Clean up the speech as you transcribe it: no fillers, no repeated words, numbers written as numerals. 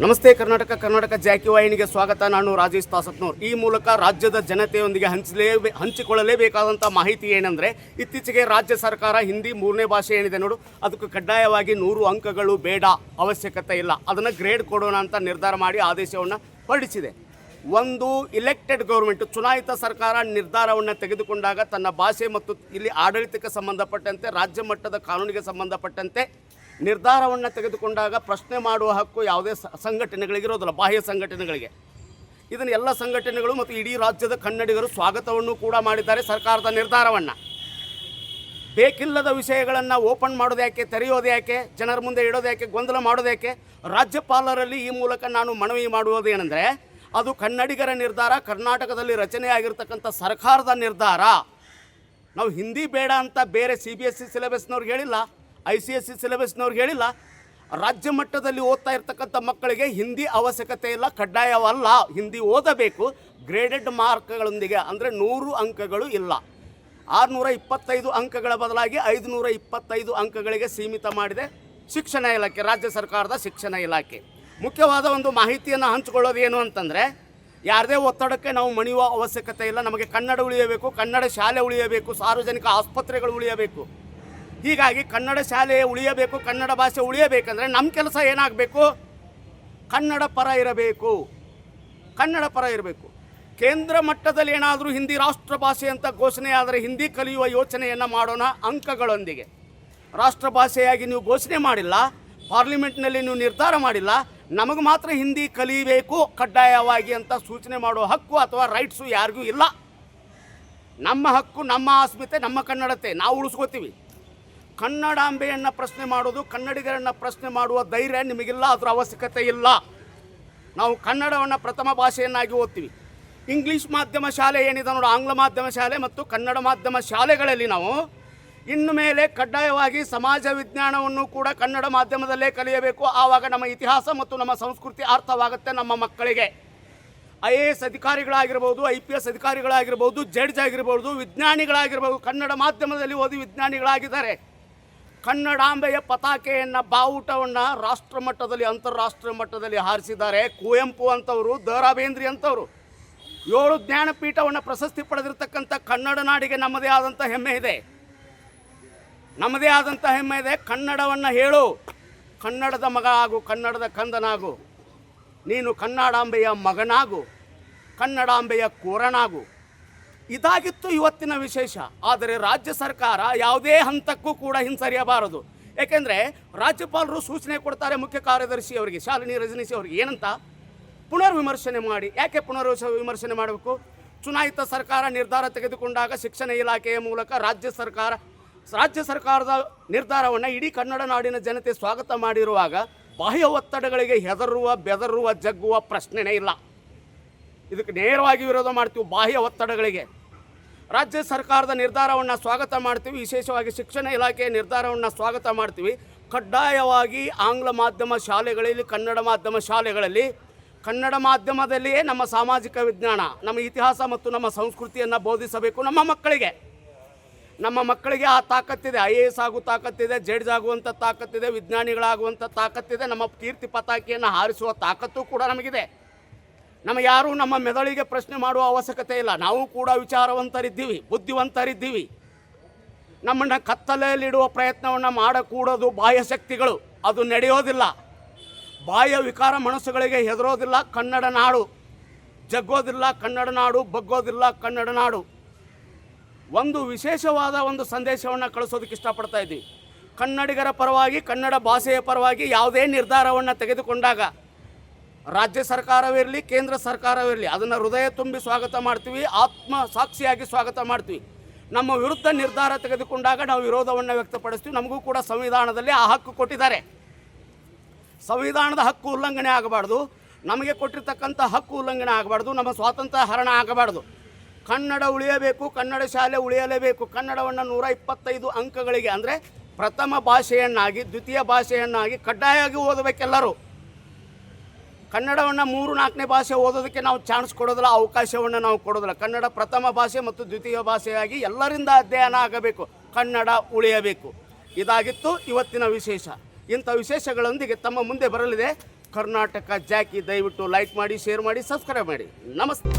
ನಮಸ್ತೆ ಕರ್ನಾಟಕ ಜಾಕಿವಾಹಿನಿಗೆ ಸ್ವಾಗತ. ನಾನು ರಾಜೇಶ್ ತಾಸತ್ನೂರ್. ಈ ಮೂಲಕ ರಾಜ್ಯದ ಜನತೆಯೊಂದಿಗೆ ಹಂಚಿಕೊಳ್ಳಲೇಬೇಕಾದಂಥ ಮಾಹಿತಿ ಏನಂದರೆ, ಇತ್ತೀಚೆಗೆ ರಾಜ್ಯ ಸರ್ಕಾರ ಹಿಂದಿ 3ನೇ ಭಾಷೆ ಏನಿದೆ ನೋಡು, ಅದಕ್ಕೆ ಕಡ್ಡಾಯವಾಗಿ 100 ಅಂಕಗಳು ಬೇಡ, ಅವಶ್ಯಕತೆ ಇಲ್ಲ, ಅದನ್ನು ಗ್ರೇಡ್ ಕೊಡೋಣ ಅಂತ ನಿರ್ಧಾರ ಮಾಡಿ ಆದೇಶವನ್ನು ಹೊರಡಿಸಿದೆ. ಒಂದು ಇಲೆಕ್ಟೆಡ್ ಗೌರ್ಮೆಂಟ್, ಚುನಾಯಿತ ಸರ್ಕಾರ ನಿರ್ಧಾರವನ್ನು ತೆಗೆದುಕೊಂಡಾಗ ತನ್ನ ಭಾಷೆ ಮತ್ತು ಇಲ್ಲಿ ಆಡಳಿತಕ್ಕೆ ಸಂಬಂಧಪಟ್ಟಂತೆ, ರಾಜ್ಯ ಮಟ್ಟದ ಕಾನೂನಿಗೆ ಸಂಬಂಧಪಟ್ಟಂತೆ ನಿರ್ಧಾರವನ್ನು ತೆಗೆದುಕೊಂಡಾಗ ಪ್ರಶ್ನೆ ಮಾಡುವ ಹಕ್ಕು ಯಾವುದೇ ಸಂಘಟನೆಗಳಿಗಿರೋದಿಲ್ಲ, ಬಾಹ್ಯ ಸಂಘಟನೆಗಳಿಗೆ. ಇದನ್ನು ಎಲ್ಲ ಸಂಘಟನೆಗಳು ಮತ್ತು ಇಡೀ ರಾಜ್ಯದ ಕನ್ನಡಿಗರು ಸ್ವಾಗತವನ್ನು ಕೂಡ ಮಾಡಿದ್ದಾರೆ ಸರ್ಕಾರದ ನಿರ್ಧಾರವನ್ನು. ಬೇಕಿಲ್ಲದ ವಿಷಯಗಳನ್ನು ಓಪನ್ ಮಾಡೋದು ಯಾಕೆ, ತೆರೆಯೋದು ಯಾಕೆ, ಜನರ ಮುಂದೆ ಇಡೋದು ಯಾಕೆ, ಗೊಂದಲ ಮಾಡೋದು ಯಾಕೆ? ರಾಜ್ಯಪಾಲರಲ್ಲಿ ಈ ಮೂಲಕ ನಾನು ಮನವಿ ಮಾಡುವುದೇನೆಂದರೆ, ಅದು ಕನ್ನಡಿಗರ ನಿರ್ಧಾರ, ಕರ್ನಾಟಕದಲ್ಲಿ ರಚನೆಯಾಗಿರ್ತಕ್ಕಂಥ ಸರ್ಕಾರದ ನಿರ್ಧಾರ. ನಾವು ಹಿಂದಿ ಬೇಡ ಅಂತ ಬೇರೆ CBSE ಸಿಲೆಬಸ್ನವ್ರಿಗೆ ಹೇಳಿಲ್ಲ, ICSE ಸಿಲೆಬಸ್ನವ್ರಿಗೆ ಹೇಳಿಲ್ಲ. ರಾಜ್ಯ ಮಟ್ಟದಲ್ಲಿ ಓದ್ತಾ ಇರ್ತಕ್ಕಂಥ ಮಕ್ಕಳಿಗೆ ಹಿಂದಿ ಅವಶ್ಯಕತೆ ಇಲ್ಲ, ಕಡ್ಡಾಯವಲ್ಲ, ಹಿಂದಿ ಓದಬೇಕು, ಗ್ರೇಡೆಡ್ ಮಾರ್ಕ್ಗಳೊಂದಿಗೆ, ಅಂದರೆ 100 ಅಂಕಗಳು ಇಲ್ಲ. 625 ಅಂಕಗಳ ಬದಲಾಗಿ 525 ಅಂಕಗಳಿಗೆ ಸೀಮಿತ ಮಾಡಿದೆ ಶಿಕ್ಷಣ ಇಲಾಖೆ, ರಾಜ್ಯ ಸರ್ಕಾರದ ಶಿಕ್ಷಣ ಇಲಾಖೆ. ಮುಖ್ಯವಾದ ಒಂದು ಮಾಹಿತಿಯನ್ನು ಹಂಚಿಕೊಳ್ಳೋದು ಏನು ಅಂತಂದರೆ, ಯಾರದೇ ಒತ್ತಡಕ್ಕೆ ನಾವು ಮಣಿಯುವ ಅವಶ್ಯಕತೆ ಇಲ್ಲ. ನಮಗೆ ಕನ್ನಡ ಉಳಿಯಬೇಕು, ಕನ್ನಡ ಶಾಲೆ ಉಳಿಯಬೇಕು, ಸಾರ್ವಜನಿಕ ಆಸ್ಪತ್ರೆಗಳು ಉಳಿಯಬೇಕು. ಹೀಗಾಗಿ ಕನ್ನಡ ಶಾಲೆ ಉಳಿಯಬೇಕು, ಕನ್ನಡ ಭಾಷೆ ಉಳಿಯಬೇಕಂದ್ರೆ ನಮ್ಮ ಕೆಲಸ ಏನಾಗಬೇಕು? ಕನ್ನಡ ಪರ ಇರಬೇಕು, ಕನ್ನಡ ಪರ ಇರಬೇಕು. ಕೇಂದ್ರ ಮಟ್ಟದಲ್ಲಿ ಏನಾದರೂ ಹಿಂದಿ ರಾಷ್ಟ್ರ ಭಾಷೆ ಅಂತ ಘೋಷಣೆ ಆದರೆ ಹಿಂದಿ ಕಲಿಯುವ ಯೋಚನೆಯನ್ನು ಮಾಡೋಣ ಅಂಕಗಳೊಂದಿಗೆ. ರಾಷ್ಟ್ರ ಭಾಷೆಯಾಗಿ ನೀವು ಘೋಷಣೆ ಮಾಡಿಲ್ಲ, ಪಾರ್ಲಿಮೆಂಟ್ನಲ್ಲಿ ನೀವು ನಿರ್ಧಾರ ಮಾಡಿಲ್ಲ, ನಮಗೆ ಮಾತ್ರ ಹಿಂದಿ ಕಲಿಯಬೇಕು ಕಡ್ಡಾಯವಾಗಿ ಅಂತ ಸೂಚನೆ ಮಾಡುವ ಹಕ್ಕು ಅಥವಾ ರೈಟ್ಸು ಯಾರಿಗೂ ಇಲ್ಲ. ನಮ್ಮ ಹಕ್ಕು, ನಮ್ಮ ಅಸ್ಮಿತೆ, ನಮ್ಮ ಕನ್ನಡತೆ ನಾವು ಉಳಿಸ್ಕೋತೀವಿ. ಕನ್ನಡಾಂಬೆಯನ್ನು ಪ್ರಶ್ನೆ ಮಾಡೋದು, ಕನ್ನಡಿಗರನ್ನು ಪ್ರಶ್ನೆ ಮಾಡುವ ಧೈರ್ಯ ನಿಮಗಿಲ್ಲ, ಅದರ ಅವಶ್ಯಕತೆ ಇಲ್ಲ. ನಾವು ಕನ್ನಡವನ್ನು ಪ್ರಥಮ ಭಾಷೆಯನ್ನಾಗಿ ಓದ್ತೀವಿ. ಇಂಗ್ಲೀಷ್ ಮಾಧ್ಯಮ ಶಾಲೆ ಏನಿದೆ ನೋಡು, ಆಂಗ್ಲ ಮಾಧ್ಯಮ ಶಾಲೆ ಮತ್ತು ಕನ್ನಡ ಮಾಧ್ಯಮ ಶಾಲೆಗಳಲ್ಲಿ ನಾವು ಇನ್ನು ಮೇಲೆ ಕಡ್ಡಾಯವಾಗಿ ಸಮಾಜ ವಿಜ್ಞಾನವನ್ನು ಕೂಡ ಕನ್ನಡ ಮಾಧ್ಯಮದಲ್ಲೇ ಕಲಿಯಬೇಕು. ಆವಾಗ ನಮ್ಮ ಇತಿಹಾಸ ಮತ್ತು ನಮ್ಮ ಸಂಸ್ಕೃತಿ ಅರ್ಥವಾಗುತ್ತೆ ನಮ್ಮ ಮಕ್ಕಳಿಗೆ. IAS ಅಧಿಕಾರಿಗಳಾಗಿರ್ಬೋದು, IPS ಅಧಿಕಾರಿಗಳಾಗಿರ್ಬೋದು, ಜಡ್ಜ್ ಆಗಿರ್ಬೋದು, ವಿಜ್ಞಾನಿಗಳಾಗಿರ್ಬೋದು, ಕನ್ನಡ ಮಾಧ್ಯಮದಲ್ಲಿ ಓದಿ ವಿಜ್ಞಾನಿಗಳಾಗಿದ್ದಾರೆ. ಕನ್ನಡಾಂಬೆಯ ಪತಾಕೆಯನ್ನು, ಬಾವುಟವನ್ನು ರಾಷ್ಟ್ರ ಮಟ್ಟದಲ್ಲಿ, ಅಂತಾರಾಷ್ಟ್ರೀಯ ಮಟ್ಟದಲ್ಲಿ ಹಾರಿಸಿದ್ದಾರೆ. ಕುವೆಂಪು ಅಂತವರು, ದ.ರಾ ಬೇಂದ್ರೆ ಅಂತವರು 7 ಜ್ಞಾನಪೀಠವನ್ನು ಪ್ರಶಸ್ತಿ ಪಡೆದಿರತಕ್ಕಂಥ ಕನ್ನಡ ನಾಡಿಗೆ ನಮ್ಮದೇ ಆದಂಥ ಹೆಮ್ಮೆ ಇದೆ, ನಮ್ಮದೇ ಆದಂಥ ಹೆಮ್ಮೆ ಇದೆ. ಕನ್ನಡವನ್ನು ಹೇಳು, ಕನ್ನಡದ ಮಗ ಆಗು, ಕನ್ನಡದ ಕಂದನಾಗು, ನೀನು ಕನ್ನಡಾಂಬೆಯ ಮಗನಾಗು, ಕನ್ನಡಾಂಬೆಯ ಕೋರನಾಗು. ಇದಾಗಿತ್ತು ಇವತ್ತಿನ ವಿಶೇಷ. ಆದರೆ ರಾಜ್ಯ ಸರ್ಕಾರ ಯಾವುದೇ ಹಂತಕ್ಕೂ ಕೂಡ ಹಿಂಸರಿಯಬಾರದು. ಏಕೆಂದರೆ ರಾಜ್ಯಪಾಲರು ಸೂಚನೆ ಕೊಡ್ತಾರೆ ಮುಖ್ಯ ಕಾರ್ಯದರ್ಶಿ ಅವರಿಗೆ, ಶಾಲಿನಿ ರಜನೀಶ್ ಅವರಿಗೆ, ಏನಂತ? ಪುನರ್ವಿಮರ್ಶನೆ ಮಾಡಿ. ಯಾಕೆ ವಿಮರ್ಶನೆ ಮಾಡಬೇಕು? ಚುನಾಯಿತ ಸರ್ಕಾರ ನಿರ್ಧಾರ ತೆಗೆದುಕೊಂಡಾಗ ಶಿಕ್ಷಣ ಇಲಾಖೆಯ ಮೂಲಕ ರಾಜ್ಯ ಸರ್ಕಾರದ ನಿರ್ಧಾರವನ್ನು ಇಡೀ ಕನ್ನಡ ನಾಡಿನ ಜನತೆ ಸ್ವಾಗತ ಮಾಡಿರುವಾಗ ಬಾಹ್ಯ ಒತ್ತಡಗಳಿಗೆ ಹೆದರುವ, ಬೆದರುವ, ಜಗ್ಗುವ ಪ್ರಶ್ನೆನೇ ಇಲ್ಲ. ಇದಕ್ಕೆ ನೇರವಾಗಿ ವಿರೋಧ ಮಾಡ್ತೀವಿ. ಬಾಹ್ಯ ಒತ್ತಡಗಳಿಗೆ ರಾಜ್ಯ ಸರ್ಕಾರದ ನಿರ್ಧಾರವನ್ನು ಸ್ವಾಗತ ಮಾಡ್ತೀವಿ. ವಿಶೇಷವಾಗಿ ಶಿಕ್ಷಣ ಇಲಾಖೆಯ ನಿರ್ಧಾರವನ್ನು ಸ್ವಾಗತ ಮಾಡ್ತೀವಿ. ಕಡ್ಡಾಯವಾಗಿ ಆಂಗ್ಲ ಮಾಧ್ಯಮ ಶಾಲೆಗಳಲ್ಲಿ, ಕನ್ನಡ ಮಾಧ್ಯಮ ಶಾಲೆಗಳಲ್ಲಿ, ಕನ್ನಡ ಮಾಧ್ಯಮದಲ್ಲಿಯೇ ನಮ್ಮ ಸಾಮಾಜಿಕ ವಿಜ್ಞಾನ, ನಮ್ಮ ಇತಿಹಾಸ ಮತ್ತು ನಮ್ಮ ಸಂಸ್ಕೃತಿಯನ್ನು ಬೋಧಿಸಬೇಕು. ನಮ್ಮ ಮಕ್ಕಳಿಗೆ ಆ ತಾಕತ್ತಿದೆ. IAS ಆಗೋ ತಾಕತ್ತಿದೆ, ಜಡ್ಜ್ ಆಗುವಂಥ ತಾಕತ್ತಿದೆ, ವಿಜ್ಞಾನಿಗಳಾಗುವಂಥ ತಾಕತ್ತಿದೆ. ನಮ್ಮ ಕೀರ್ತಿ ಪತಾಕೆಯನ್ನು ಹಾರಿಸುವ ತಾಕತ್ತು ಕೂಡ ನಮಗಿದೆ. ಯಾರೂ ನಮ್ಮ ಮೆದುಳಿಗೆ ಪ್ರಶ್ನೆ ಮಾಡುವ ಅವಶ್ಯಕತೆ ಇಲ್ಲ. ನಾವು ಕೂಡ ವಿಚಾರವಂತರಿದ್ದೀವಿ, ಬುದ್ಧಿವಂತರಿದ್ದೀವಿ. ನಮ್ಮನ್ನು ಕತ್ತಲೆಯಲ್ಲಿಡುವ ಪ್ರಯತ್ನವನ್ನು ಮಾಡಕೂಡದು ಬಾಹ್ಯ ಶಕ್ತಿಗಳು, ಅದು ನಡೆಯೋದಿಲ್ಲ. ಬಾಹ್ಯ ವಿಕಾರ ಮನಸ್ಸುಗಳಿಗೆ ಹೆದರೋದಿಲ್ಲ. ಕನ್ನಡ ನಾಡು ಜಗ್ಗೋದಿಲ್ಲ, ಕನ್ನಡ ನಾಡು ಬಗ್ಗೋದಿಲ್ಲ, ಕನ್ನಡ ನಾಡು. ಒಂದು ವಿಶೇಷವಾದ ಒಂದು ಸಂದೇಶವನ್ನು ಕಳಿಸೋದಕ್ಕೆ ಇಷ್ಟಪಡ್ತಾ ಇದ್ದೀವಿ. ಕನ್ನಡಿಗರ ಪರವಾಗಿ, ಕನ್ನಡ ಭಾಷೆಯ ಪರವಾಗಿ ಯಾವುದೇ ನಿರ್ಧಾರವನ್ನು ತೆಗೆದುಕೊಂಡಾಗ ರಾಜ್ಯ ಸರ್ಕಾರವಿರಲಿ, ಕೇಂದ್ರ ಸರ್ಕಾರವಿರಲಿ, ಅದನ್ನು ಹೃದಯ ತುಂಬಿ ಸ್ವಾಗತ ಮಾಡ್ತೀವಿ, ಆತ್ಮ ಸಾಕ್ಷಿಯಾಗಿ ಸ್ವಾಗತ ಮಾಡ್ತೀವಿ. ನಮ್ಮ ವಿರುದ್ಧ ನಿರ್ಧಾರ ತೆಗೆದುಕೊಂಡಾಗ ನಾವು ವಿರೋಧವನ್ನು ವ್ಯಕ್ತಪಡಿಸ್ತೀವಿ. ನಮಗೂ ಕೂಡ ಸಂವಿಧಾನದಲ್ಲಿ ಆ ಹಕ್ಕು ಕೊಟ್ಟಿದ್ದಾರೆ. ಸಂವಿಧಾನದ ಹಕ್ಕು ಉಲ್ಲಂಘನೆ ಆಗಬಾರ್ದು, ನಮಗೆ ಕೊಟ್ಟಿರ್ತಕ್ಕಂಥ ಹಕ್ಕು ಉಲ್ಲಂಘನೆ ಆಗಬಾರ್ದು, ನಮ್ಮ ಸ್ವಾತಂತ್ರ್ಯ ಹರಣ ಆಗಬಾರ್ದು. ಕನ್ನಡ ಉಳಿಯಬೇಕು, ಕನ್ನಡ ಶಾಲೆ ಉಳಿಯಲೇಬೇಕು. ಕನ್ನಡವನ್ನು 125 ಅಂಕಗಳಿಗೆ, ಅಂದರೆ ಪ್ರಥಮ ಭಾಷೆಯನ್ನಾಗಿ, ದ್ವಿತೀಯ ಭಾಷೆಯನ್ನಾಗಿ ಕಡ್ಡಾಯವಾಗಿ ಓದಬೇಕೆಲ್ಲರೂ. ಕನ್ನಡವನ್ನು 3-4ನೇ ಭಾಷೆ ಓದೋದಕ್ಕೆ ನಾವು ಚಾನ್ಸ್ ಕೊಡೋದಿಲ್ಲ, ಅವಕಾಶವನ್ನು ನಾವು ಕೊಡೋದಿಲ್ಲ. ಕನ್ನಡ ಪ್ರಥಮ ಭಾಷೆ ಮತ್ತು ದ್ವಿತೀಯ ಭಾಷೆಯಾಗಿ ಎಲ್ಲರಿಂದ ಅಧ್ಯಯನ ಆಗಬೇಕು, ಕನ್ನಡ ಉಳಿಯಬೇಕು. ಇದಾಗಿತ್ತು ಇವತ್ತಿನ ವಿಶೇಷ. ಇಂಥ ವಿಶೇಷಗಳೊಂದಿಗೆ ತಮ್ಮ ಮುಂದೆ ಬರಲಿದೆ ಕರ್ನಾಟಕ ಜಾಕಿ. ದಯವಿಟ್ಟು ಲೈಕ್ ಮಾಡಿ, ಶೇರ್ ಮಾಡಿ, ಸಬ್ಸ್ಕ್ರೈಬ್ ಮಾಡಿ. ನಮಸ್ತೆ.